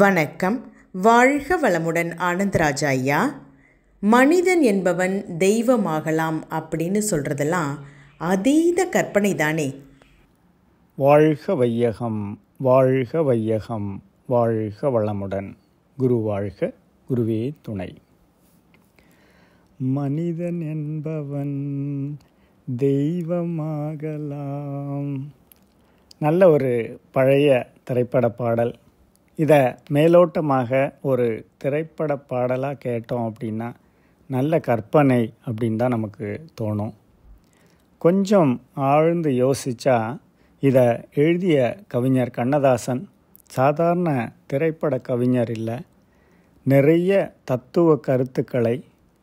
வணக்கம். வாழ்க வளமுடன். ஆனந்தராஜா ஐயா, மனிதன் என்பவன் தெய்வமாகலாம் அப்படின்னு சொல்கிறதெல்லாம் அதீத கற்பனை தானே. வாழ்க வையகம், வாழ்க வையகம், வாழ்க வளமுடன். குரு வாழ்க, குருவே துணை. மனிதன் என்பவன் தெய்வமாகலாம். நல்ல ஒரு பழைய திரைப்பட பாடல். இதை மேலோட்டமாக ஒரு திரைப்பட பாடலாக கேட்டோம் அப்படின்னா நல்ல கற்பனை அப்படின்னு தான் நமக்கு தோணும். கொஞ்சம் ஆழ்ந்து யோசித்தா இதை எழுதிய கவிஞர் கண்ணதாசன் சாதாரண திரைப்பட கவிஞர் இல்லை, நிறைய தத்துவ கருத்துக்களை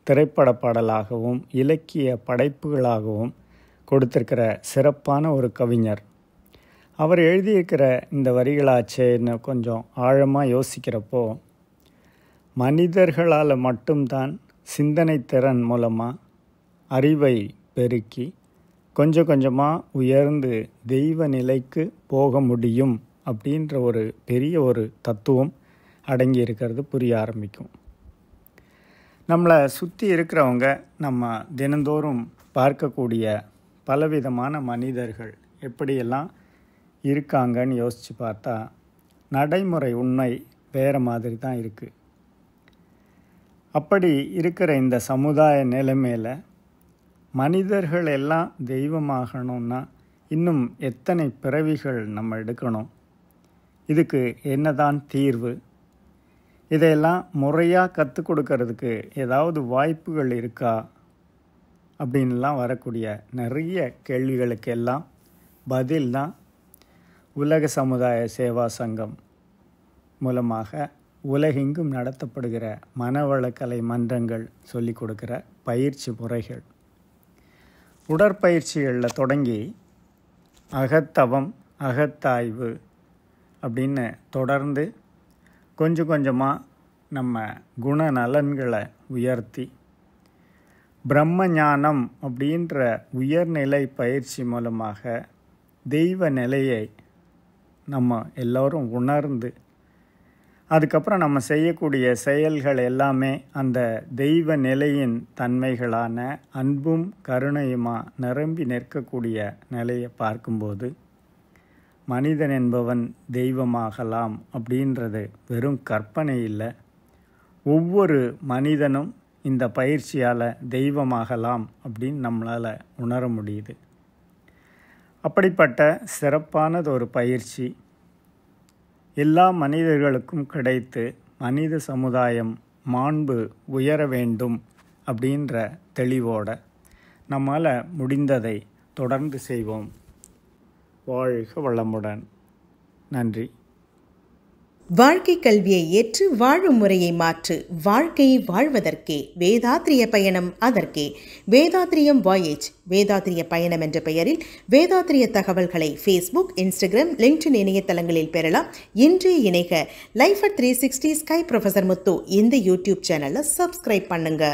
திரைப்பட பாடலாகவும் இலக்கிய படைப்புகளாகவும் கொடுத்திருக்கிற சிறப்பான ஒரு கவிஞர். அவர் எழுதியிருக்கிற இந்த வரிகளாச்சேன்னு கொஞ்சம் ஆழமாக யோசிக்கிறப்போ, மனிதர்களால் மட்டும்தான் சிந்தனை திறன் மூலமாக அறிவை பெருக்கி கொஞ்சம் கொஞ்சமாக உயர்ந்து தெய்வ நிலைக்கு போக முடியும் அப்படின்ற ஒரு பெரிய ஒரு தத்துவம் அடங்கி இருக்கிறது புரிய ஆரம்பிக்கும். நம்மளை சுற்றி இருக்கிறவங்க நம்ம தினந்தோறும் பார்க்கக்கூடிய பலவிதமான மனிதர்கள் எப்படியெல்லாம் இருக்காங்கன்னு யோசித்து பார்த்தா நடைமுறை உண்மை வேறு மாதிரி தான் இருக்குது. அப்படி இருக்கிற இந்த சமுதாய நிலைமையில் மனிதர்கள் எல்லாம் தெய்வமாகணும்னா இன்னும் எத்தனை பிறவிகள் நம்ம எடுக்கணும்? இதுக்கு என்னதான் தீர்வு? இதையெல்லாம் முறையாக கற்றுக் கொடுக்கறதுக்கு ஏதாவது வாய்ப்புகள் இருக்கா அப்படின்லாம் வரக்கூடிய நிறைய கேள்விகளுக்கெல்லாம் பதில் தான் உலக சமுதாய சேவா சங்கம் மூலமாக உலகெங்கும் நடத்தப்படுகிற மனவளக்கலை மன்றங்கள் சொல்லிக் கொடுக்குற பயிற்சி முறைகள். உடற்பயிற்சிகளில் தொடங்கி அகத்தவம், அகத்தாய்வு அப்படின்னு தொடர்ந்து கொஞ்சம் கொஞ்சமாக நம்ம குணநலன்களை உயர்த்தி பிரம்ம ஞானம் அப்படின்ற உயர்நிலை பயிற்சி மூலமாக தெய்வ நிலையை நம்ம எல்லோரும் உணர்ந்து அதுக்கப்புறம் நம்ம செய்யக்கூடிய செயல்கள் எல்லாமே அந்த தெய்வ நிலையின் தன்மைகளான அன்பும் கருணையுமா நிரம்பி நிற்கக்கூடிய நிலையை பார்க்கும்போது மனிதன் என்பவன் தெய்வமாகலாம் அப்படின்றது வெறும் கற்பனை இல்லை. ஒவ்வொரு மனிதனும் இந்த பயிற்சியால் தெய்வமாகலாம் அப்படின்னு நம்மளால் உணர முடியுது. அப்படிப்பட்ட சிறப்பானது ஒரு பயிற்சி எல்லா மனிதர்களுக்கும் கிடைத்து மனித சமுதாயம் மாண்பு உயர வேண்டும் அப்படின்ற தெளிவோட நம்மால் முடிந்ததை தொடர்ந்து செய்வோம். வாழ்க வளமுடன். நன்றி. வாழ்க்கை கல்வியை ஏற்று வாழும் முறையை மாற்று. வாழ்க்கையை வாழ்வதற்கே வேதாத்ரிய பயணம் அதற்கே. வேதாத்ரியம் வாயேஜ். வேதாத்ரிய பயணம் என்ற பெயரில் வேதாத்ரிய தகவல்களை ஃபேஸ்புக், இன்ஸ்டாகிராம், லிங்க்டின் இணையதளங்களில் பெறலாம். இன்று இணைக லைஃப் அட் 360 ஸ்கை ப்ரொஃபசர் முத்து இந்த யூடியூப் சேனலை சப்ஸ்கிரைப் பண்ணுங்க.